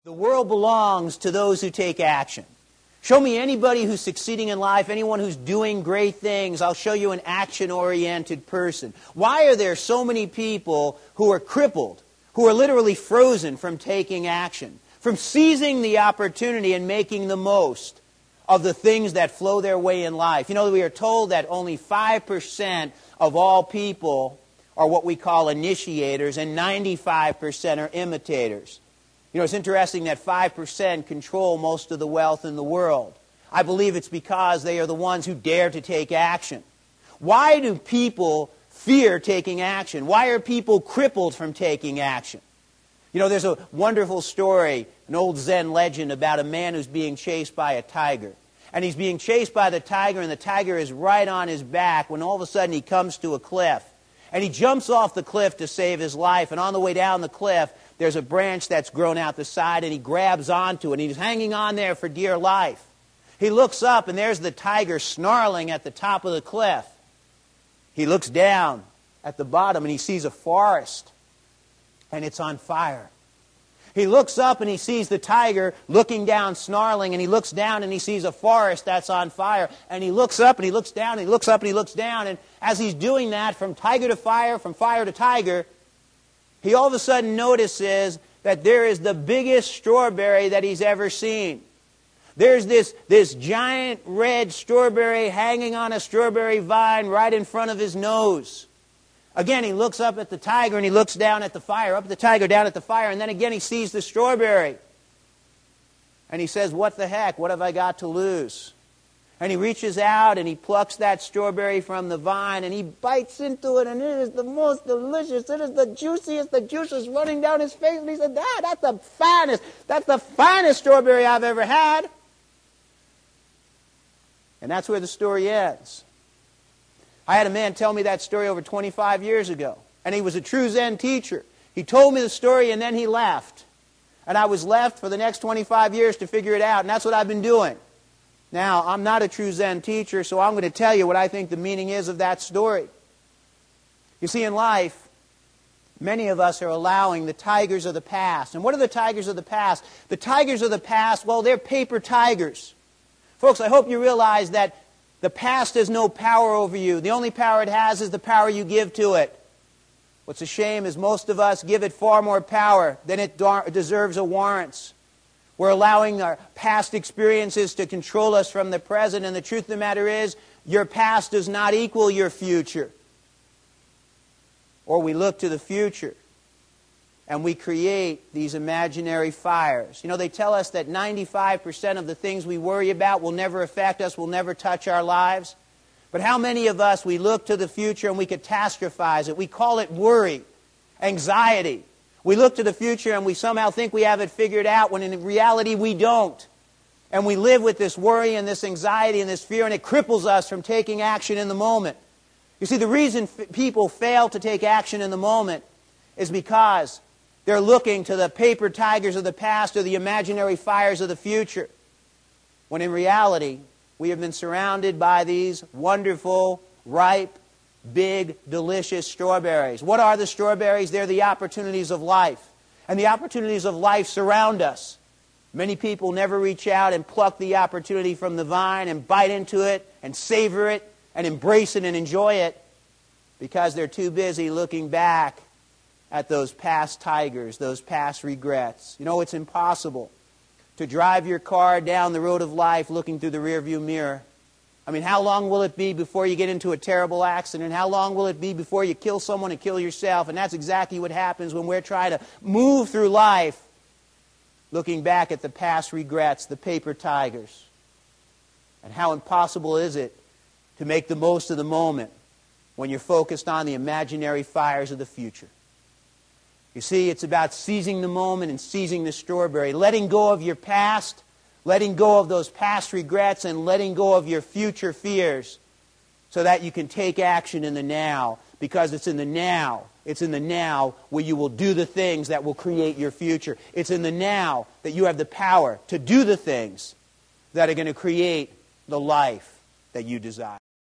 The world belongs to those who take action. Show me anybody who's succeeding in life, anyone who's doing great things. I'll show you an action-oriented person. Why are there so many people who are crippled, who are literally frozen from taking action, from seizing the opportunity and making the most of the things that flow their way in life? You know, we are told that only 5% of all people are what we call initiators, and 95% are imitators. You know, it's interesting that 5% control most of the wealth in the world. I believe it's because they are the ones who dare to take action. Why do people fear taking action? Why are people crippled from taking action? You know, there's a wonderful story, an old Zen legend about a man who's being chased by a tiger. And he's being chased by the tiger, and the tiger is right on his back when all of a sudden he comes to a cliff. And he jumps off the cliff to save his life, and on the way down the cliff, there's a branch that's grown out the side, and he grabs onto it, and he's hanging on there for dear life. He looks up, and there's the tiger snarling at the top of the cliff. He looks down at the bottom, and he sees a forest, and it's on fire. He looks up, and he sees the tiger looking down, snarling, and he looks down, and he sees a forest that's on fire. And he looks up, and he looks down, and he looks up, and he looks down, and as he's doing that, from tiger to fire, from fire to tiger, he all of a sudden notices that there is the biggest strawberry that he's ever seen. There's this giant red strawberry hanging on a strawberry vine right in front of his nose. Again, he looks up at the tiger and he looks down at the fire, up at the tiger, down at the fire, and then again he sees the strawberry. And he says, "What the heck? What have I got to lose?" And he reaches out and he plucks that strawberry from the vine and he bites into it, and it is the most delicious. It is the juiciest. The juice is running down his face, and he said, "That's the finest strawberry I've ever had." And that's where the story ends. I had a man tell me that story over 25 years ago, and he was a true Zen teacher. He told me the story and then he left. And I was left for the next 25 years to figure it out, and that's what I've been doing. Now, I'm not a true Zen teacher, so I'm going to tell you what I think the meaning is of that story. You see, in life, many of us are allowing the tigers of the past. And what are the tigers of the past? The tigers of the past, well, they're paper tigers. Folks, I hope you realize that the past has no power over you. The only power it has is the power you give to it. What's a shame is most of us give it far more power than it deserves or warrants. We're allowing our past experiences to control us from the present, and the truth of the matter is, your past does not equal your future. Or we look to the future, and we create these imaginary fires. You know, they tell us that 95% of the things we worry about will never affect us, will never touch our lives. But how many of us, we look to the future and we catastrophize it? We call it worry, anxiety. We look to the future and we somehow think we have it figured out, when in reality we don't. And we live with this worry and this anxiety and this fear, and it cripples us from taking action in the moment. You see, the reason people fail to take action in the moment is because they're looking to the paper tigers of the past or the imaginary fires of the future. When in reality, we have been surrounded by these wonderful, ripe, big, delicious strawberries. What are the strawberries? They're the opportunities of life. And the opportunities of life surround us. Many people never reach out and pluck the opportunity from the vine and bite into it and savor it and embrace it and enjoy it, because they're too busy looking back at those past tigers, those past regrets. You know, it's impossible to drive your car down the road of life looking through the rearview mirror. I mean, how long will it be before you get into a terrible accident? How long will it be before you kill someone and kill yourself? And that's exactly what happens when we're trying to move through life looking back at the past regrets, the paper tigers. And how impossible is it to make the most of the moment when you're focused on the imaginary fires of the future? You see, it's about seizing the moment and seizing the strawberry, letting go of your past, letting go of those past regrets, and letting go of your future fears, so that you can take action in the now, because it's in the now where you will do the things that will create your future. It's in the now that you have the power to do the things that are going to create the life that you desire.